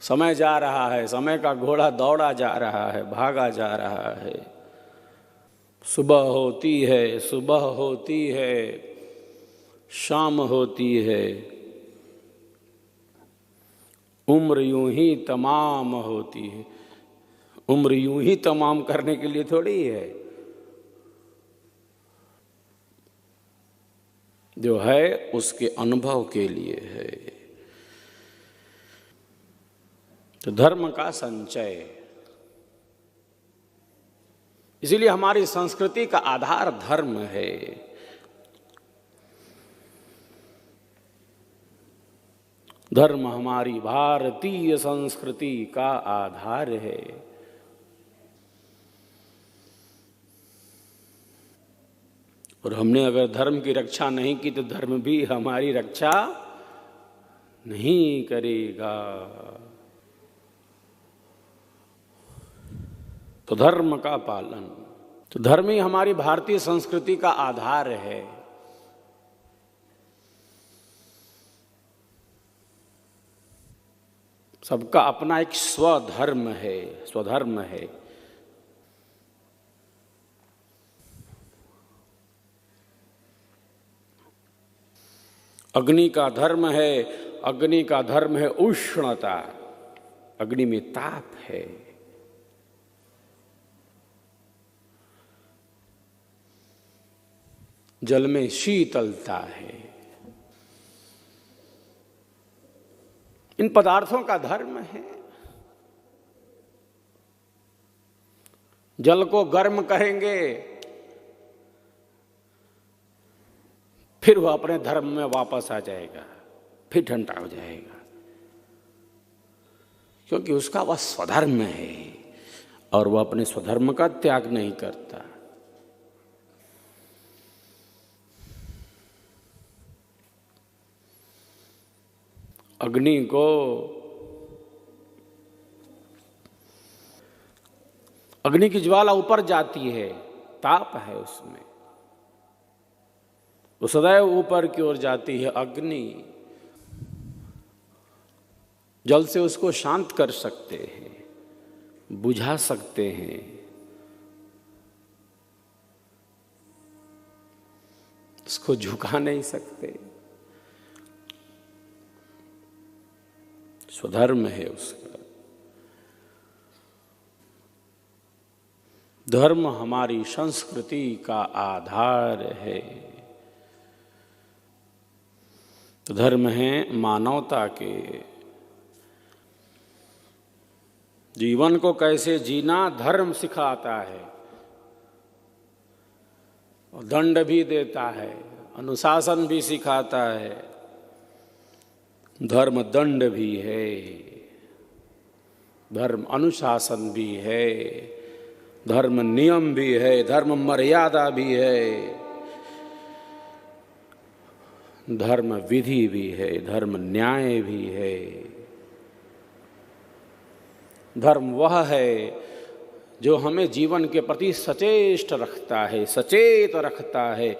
समय जा रहा है, समय का घोड़ा दौड़ा जा रहा है, भागा जा रहा है। सुबह होती है, सुबह होती है, शाम होती है, उम्र यूं ही तमाम होती है। उम्र यूं ही तमाम करने के लिए थोड़ी है, जो है उसके अनुभव के लिए है। तो धर्म का संचय, इसीलिए हमारी संस्कृति का आधार धर्म है। धर्म हमारी भारतीय संस्कृति का आधार है। और हमने अगर धर्म की रक्षा नहीं की तो धर्म भी हमारी रक्षा नहीं करेगा। तो धर्म का पालन, तो धर्म ही हमारी भारतीय संस्कृति का आधार है। सबका अपना एक स्वधर्म है, स्वधर्म है। अग्नि का धर्म है, अग्नि का धर्म है उष्णता, अग्नि में ताप है। जल में शीतलता है। इन पदार्थों का धर्म है। जल को गर्म करेंगे, फिर वह अपने धर्म में वापस आ जाएगा, फिर ठंडा हो जाएगा, क्योंकि उसका वह स्वधर्म है और वह अपने स्वधर्म का त्याग नहीं करता। अग्नि को अग्नि की ज्वाला ऊपर जाती है, ताप है उसमें, वो सदैव ऊपर की ओर जाती है। अग्नि, जल से उसको शांत कर सकते हैं, बुझा सकते हैं, उसको झुका नहीं सकते। स्वधर्म है उसका। धर्म हमारी संस्कृति का आधार है। तो धर्म है मानवता के जीवन को कैसे जीना धर्म सिखाता है, और दंड भी देता है, अनुशासन भी सिखाता है। धर्म दंड भी है, धर्म अनुशासन भी है, धर्म नियम भी है, धर्म मर्यादा भी है, धर्म विधि भी है, धर्म न्याय भी है। धर्म वह है जो हमें जीवन के प्रति सचेष्ट रखता है, सचेत रखता है,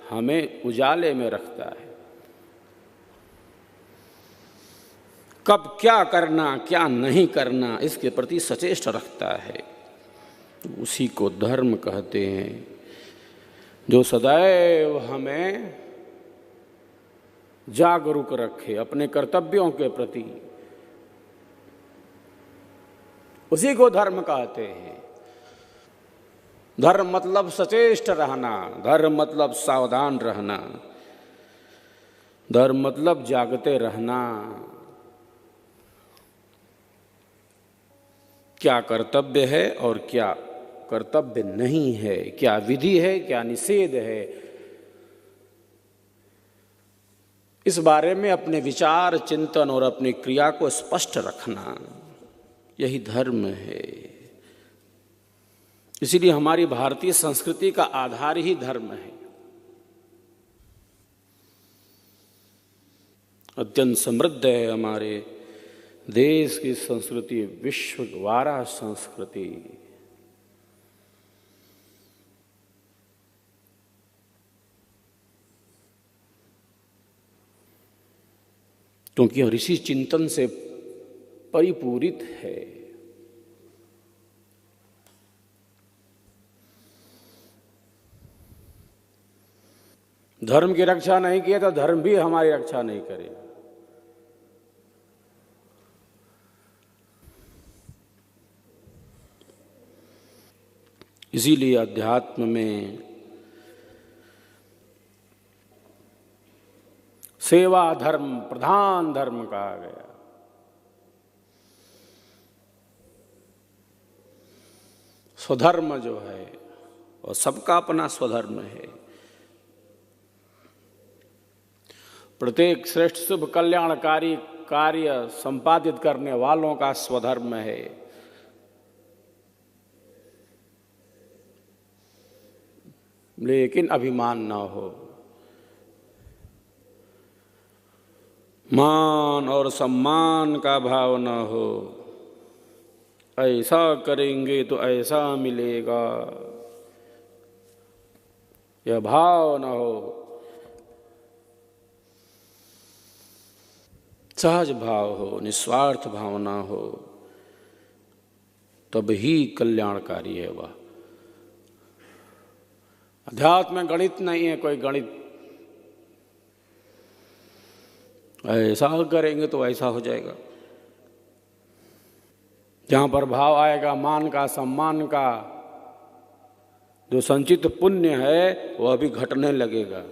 हमें उजाले में रखता है। कब क्या करना क्या नहीं करना इसके प्रति सचेष्ट रखता है, उसी को धर्म कहते हैं। जो सदैव हमें जागरूक रखे अपने कर्तव्यों के प्रति, उसी को धर्म कहते हैं। धर्म मतलब सचेष्ट रहना, धर्म मतलब सावधान रहना, धर्म मतलब जागते रहना। क्या कर्तव्य है और क्या कर्तव्य नहीं है, क्या विधि है क्या निषेध है, इस बारे में अपने विचार चिंतन और अपनी क्रिया को स्पष्ट रखना, यही धर्म है। इसीलिए हमारी भारतीय संस्कृति का आधार ही धर्म है। अत्यंत समृद्ध है हमारे देश की संस्कृति, विश्व द्वारा संस्कृति। क्योंकि ऋषि चिंतन से परिपूरित है। धर्म की रक्षा नहीं किए तो धर्म भी हमारी रक्षा नहीं करेगा। इसीलिए अध्यात्म में सेवा धर्म प्रधान धर्म कहा गया। स्वधर्म जो है और सबका अपना स्वधर्म है। प्रत्येक श्रेष्ठ शुभ कल्याणकारी कार्य संपादित करने वालों का स्वधर्म है। लेकिन अभिमान न हो, मान और सम्मान का भाव न हो। ऐसा करेंगे तो ऐसा मिलेगा, यह भाव न हो। सहज भाव हो, निस्वार्थ भावना हो, तब ही कल्याणकारी है वह। अध्यात्म में गणित नहीं है, कोई गणित ऐसा करेंगे तो ऐसा हो जाएगा। जहां पर भाव आएगा मान का, सम्मान का, जो संचित पुण्य है वह भी घटने लगेगा।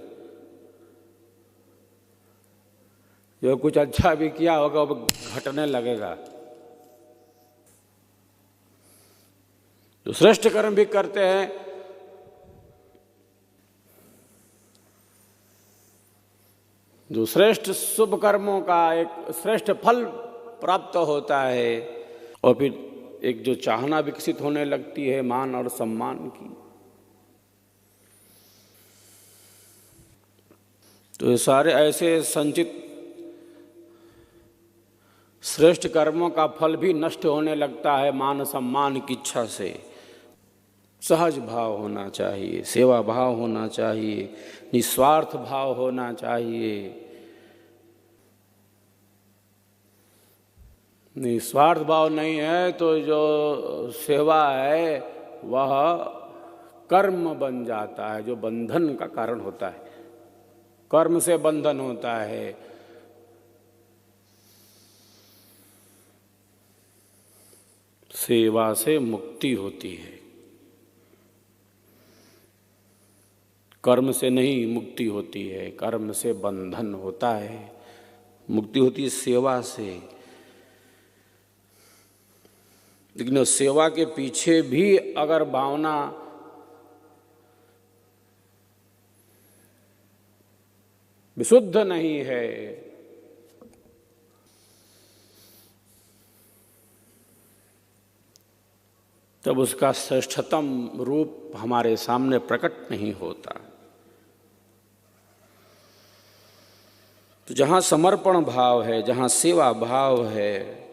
जो कुछ अच्छा भी किया होगा वो घटने लगेगा। जो श्रेष्ठ कर्म भी करते हैं, जो श्रेष्ठ शुभ कर्मों का एक श्रेष्ठ फल प्राप्त होता है, और फिर एक जो चाहना विकसित होने लगती है मान और सम्मान की, तो ये सारे ऐसे संचित श्रेष्ठ कर्मों का फल भी नष्ट होने लगता है मान सम्मान की इच्छा से। सहज भाव होना चाहिए, सेवा भाव होना चाहिए, निस्वार्थ भाव होना चाहिए। निस्वार्थ भाव नहीं है तो जो सेवा है वह कर्म बन जाता है, जो बंधन का कारण होता है। कर्म से बंधन होता है। सेवा से मुक्ति होती है, कर्म से नहीं मुक्ति होती है। कर्म से बंधन होता है, मुक्ति होती है सेवा से। लेकिन उस सेवा के पीछे भी अगर भावना विशुद्ध नहीं है, तब उसका श्रेष्ठतम रूप हमारे सामने प्रकट नहीं होता। तो जहाँ समर्पण भाव है, जहाँ सेवा भाव है,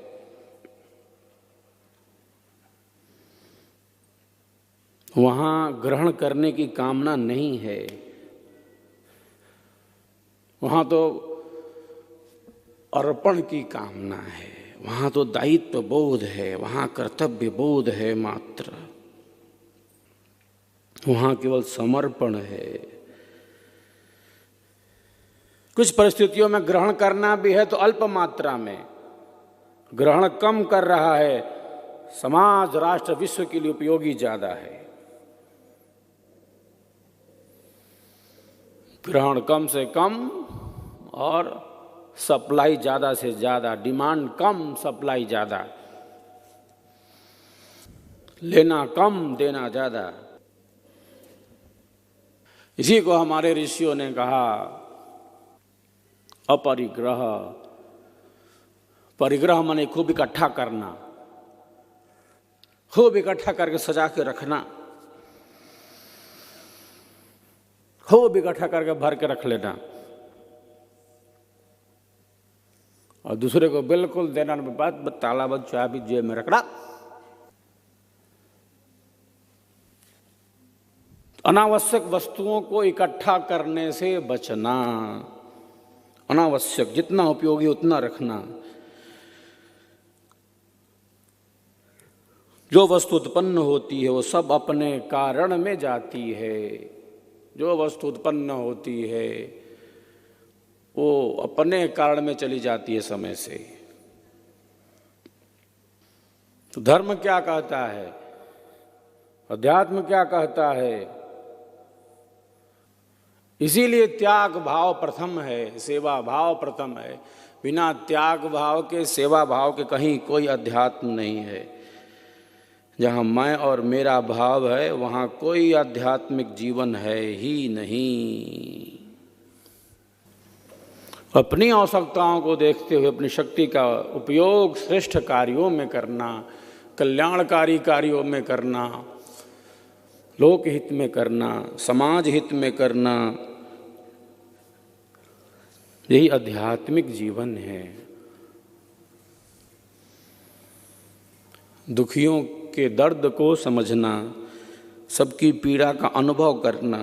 वहाँ ग्रहण करने की कामना नहीं है। वहाँ तो अर्पण की कामना है, वहाँ तो दायित्व बोध है, वहाँ कर्तव्य बोध है मात्र। वहाँ केवल समर्पण है। कुछ परिस्थितियों में ग्रहण करना भी है तो अल्प मात्रा में। ग्रहण कम कर रहा है, समाज राष्ट्र विश्व के लिए उपयोगी ज्यादा है। ग्रहण कम से कम और सप्लाई ज्यादा से ज्यादा, डिमांड कम सप्लाई ज्यादा, लेना कम देना ज्यादा। इसी को हमारे ऋषियों ने कहा अपरिग्रह। परिग्रह माने खूब इकट्ठा करना, खूब इकट्ठा करके सजा के रखना, खूब इकट्ठा करके भर के रख लेना, और दूसरे को बिल्कुल देना बात तालाबंद चाबी जेब में रखना। अनावश्यक वस्तुओं को इकट्ठा करने से बचना। अनावश्यक जितना उपयोगी उतना रखना। जो वस्तु उत्पन्न होती है वो सब अपने कारण में जाती है। जो वस्तु उत्पन्न होती है वो अपने कारण में चली जाती है समय से। तो धर्म क्या कहता है, अध्यात्म क्या कहता है? इसीलिए त्याग भाव प्रथम है, सेवा भाव प्रथम है। बिना त्याग भाव के, सेवा भाव के कहीं कोई अध्यात्म नहीं है। जहाँ मैं और मेरा भाव है वहाँ कोई आध्यात्मिक जीवन है ही नहीं। अपनी आवश्यकताओं को देखते हुए अपनी शक्ति का उपयोग श्रेष्ठ कार्यों में करना, कल्याणकारी कार्यों में करना, लोक हित में करना, समाज हित में करना, यही आध्यात्मिक जीवन है। दुखियों के दर्द को समझना, सबकी पीड़ा का अनुभव करना,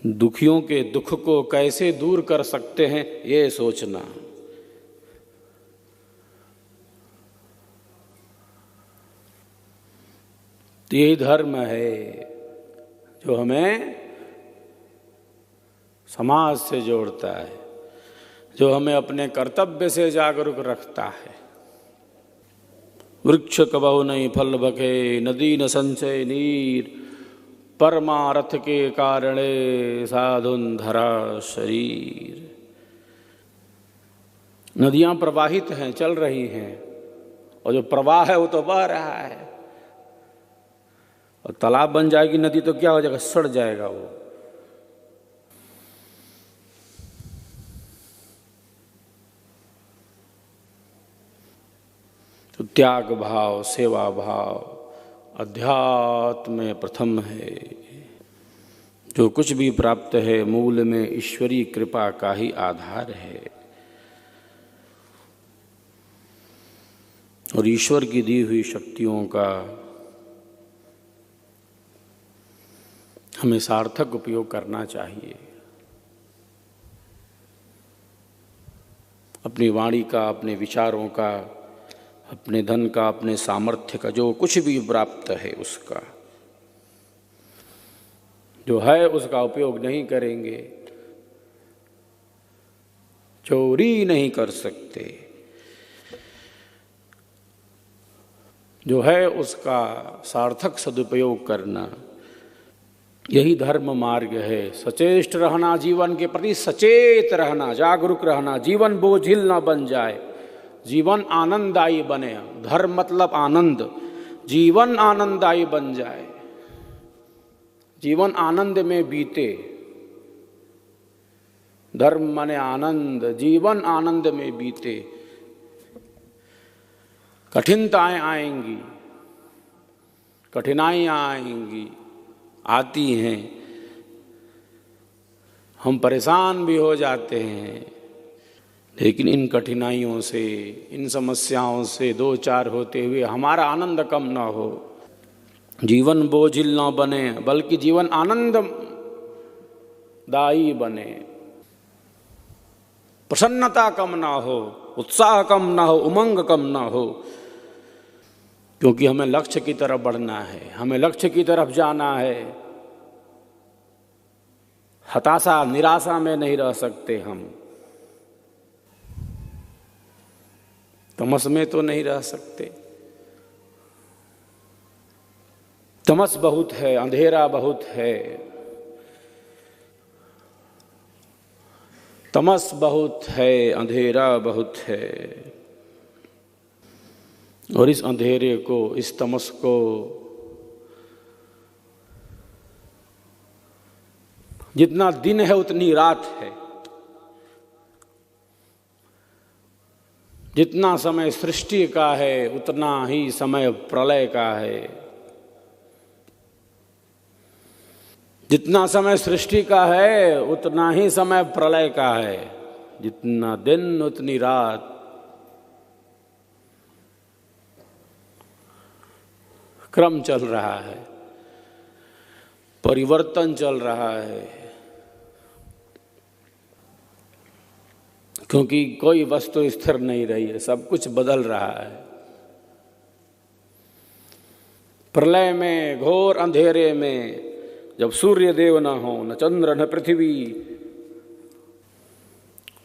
दुखियों के दुख को कैसे दूर कर सकते हैं ये सोचना, तो यही धर्म है जो हमें समाज से जोड़ता है, जो हमें अपने कर्तव्य से जागरूक रखता है। वृक्ष कबहु नहीं फल बखे, नदी न संचय नीर, परमारथ के कारणे साधुन धरा शरीर। नदियां प्रवाहित हैं, चल रही हैं, और जो प्रवाह है वो तो बह रहा है। और तालाब बन जाएगी नदी तो क्या हो जाएगा, सड़ जाएगा वो। तो त्याग भाव, सेवा भाव अध्यात्म में प्रथम है। जो कुछ भी प्राप्त है मूल में ईश्वरीय कृपा का ही आधार है, और ईश्वर की दी हुई शक्तियों का हमें सार्थक उपयोग करना चाहिए। अपनी वाणी का, अपने विचारों का, अपने धन का, अपने सामर्थ्य का, जो कुछ भी प्राप्त है उसका, जो है उसका उपयोग नहीं करेंगे, चोरी नहीं कर सकते, जो है उसका सार्थक सदुपयोग करना, यही धर्म मार्ग है। सचेष्ट रहना, जीवन के प्रति सचेत रहना, जागरूक रहना, जीवन बोझिल ना बन जाए, जीवन आनंददायी बने। धर्म मतलब आनंद, जीवन आनंददायी बन जाए, जीवन आनंद में बीते। धर्म माने आनंद, जीवन आनंद में बीते। कठिनताएं आएंगी, कठिनाइयां आएंगी, आती हैं, हम परेशान भी हो जाते हैं, लेकिन इन कठिनाइयों से, इन समस्याओं से दो चार होते हुए हमारा आनंद कम ना हो, जीवन बोझिल ना बने, बल्कि जीवन आनंददायी बने। प्रसन्नता कम ना हो, उत्साह कम ना हो, उमंग कम ना हो, क्योंकि हमें लक्ष्य की तरफ बढ़ना है, हमें लक्ष्य की तरफ जाना है। हताशा, निराशा में नहीं रह सकते हम, तमस में तो नहीं रह सकते। तमस बहुत है, अंधेरा बहुत है, तमस बहुत है, अंधेरा बहुत है। और इस अंधेरे को, इस तमस को जितना दिन है उतनी रात है, जितना समय सृष्टि का है उतना ही समय प्रलय का है, जितना समय सृष्टि का है उतना ही समय प्रलय का है, जितना दिन उतनी रात। क्रम चल रहा है, परिवर्तन चल रहा है। क्योंकि कोई वस्तु स्थिर नहीं रही है, सब कुछ बदल रहा है। प्रलय में, घोर अंधेरे में, जब सूर्य देव न हो, न चंद्र न पृथ्वी,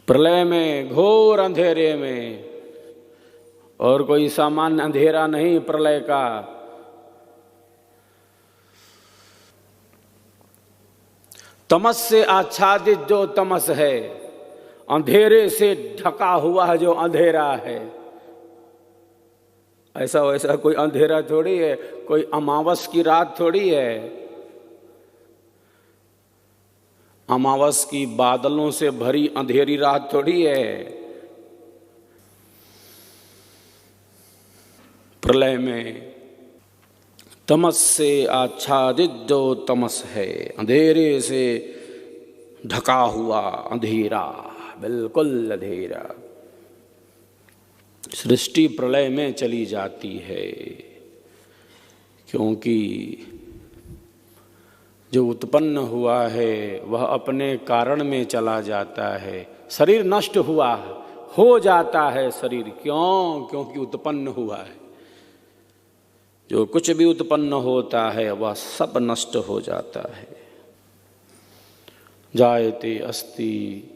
प्रलय में, घोर अंधेरे में, और कोई सामान्य अंधेरा नहीं प्रलय का, तमस से आच्छादित जो तमस है, अंधेरे से ढका हुआ जो अंधेरा है। ऐसा वैसा कोई अंधेरा थोड़ी है, कोई अमावस की रात थोड़ी है। अमावस की बादलों से भरी अंधेरी रात थोड़ी है। प्रलय में तमस से आच्छादित जो तमस है, अंधेरे से ढका हुआ अंधेरा, बिल्कुल अंधेरा, सृष्टि प्रलय में चली जाती है। क्योंकि जो उत्पन्न हुआ है वह अपने कारण में चला जाता है। शरीर नष्ट हुआ, हो जाता है शरीर, क्यों? क्योंकि उत्पन्न हुआ है। जो कुछ भी उत्पन्न होता है वह सब नष्ट हो जाता है। जायते अस्ति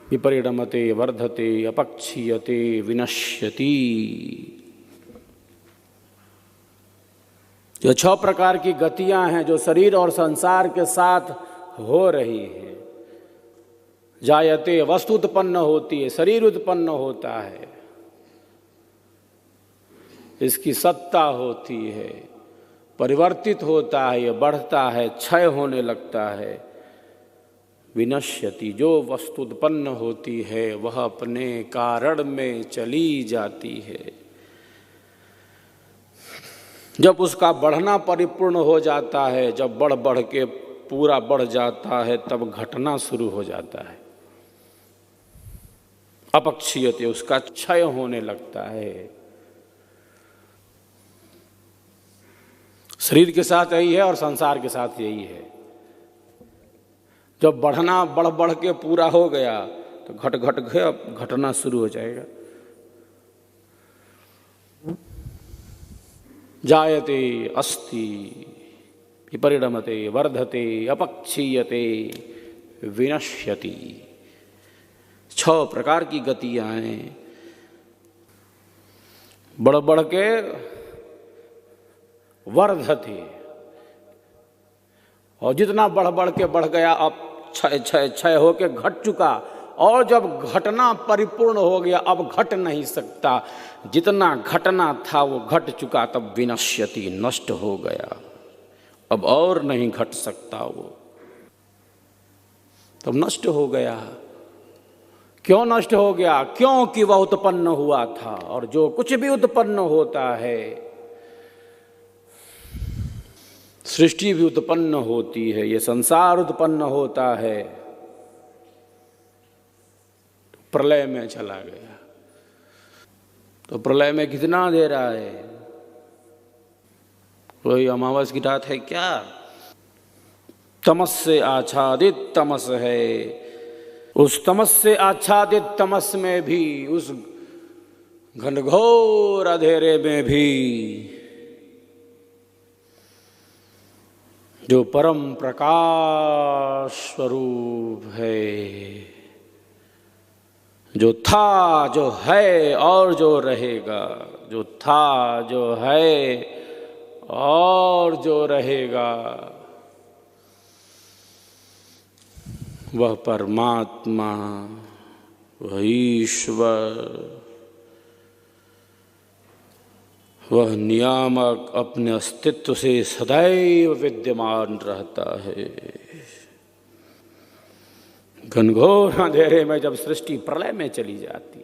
विपरिणमते वर्धते अपक्षीयते विनश्यति। जो 6 प्रकार की गतियां हैं जो शरीर और संसार के साथ हो रही हैं। जायते, वस्तु उत्पन्न होती है, शरीर उत्पन्न होता है, इसकी सत्ता होती है, परिवर्तित होता है, यह बढ़ता है, क्षय होने लगता है। विनश्यति, जो वस्तु उत्पन्न होती है वह अपने कारण में चली जाती है। जब उसका बढ़ना परिपूर्ण हो जाता है, जब बढ़ बढ़ के पूरा बढ़ जाता है, तब घटना शुरू हो जाता है। अपक्षीयते, उसका क्षय होने लगता है। शरीर के साथ यही है और संसार के साथ यही है। जब बढ़ना बढ़ बढ़ के पूरा हो गया तो घट घट के घटना शुरू हो जाएगा। जायते अस्ति विपरिणमते वर्धते अपक्षीयते विनश्यति। 6 प्रकार की गतियां हैं। बढ़ बढ़ के वर्धते, और जितना बढ़ बढ़ के बढ़ गया अब क्षय होके घट चुका, और जब घटना परिपूर्ण हो गया अब घट नहीं सकता। जितना घटना था वो घट चुका, तब विनश्यति, नष्ट हो गया, अब और नहीं घट सकता वो, तब नष्ट हो गया। क्यों नष्ट हो गया? क्योंकि वह उत्पन्न हुआ था, और जो कुछ भी उत्पन्न होता है, सृष्टि भी उत्पन्न होती है, ये संसार उत्पन्न होता है, प्रलय में चला गया। तो प्रलय में कितना अंधेरा है? कोई अमावस की रात है क्या? तमस से आच्छादित तमस है। उस तमस से आच्छादित तमस में भी, उस घनघोर अंधेरे में भी जो परम प्रकाश स्वरूप है, जो था, जो है और जो रहेगा, जो था, जो है और जो रहेगा, वह परमात्मा, वह ईश्वर, वह नियामक अपने अस्तित्व से सदैव विद्यमान रहता है। घनघोर अंधेरे में जब सृष्टि प्रलय में चली जाती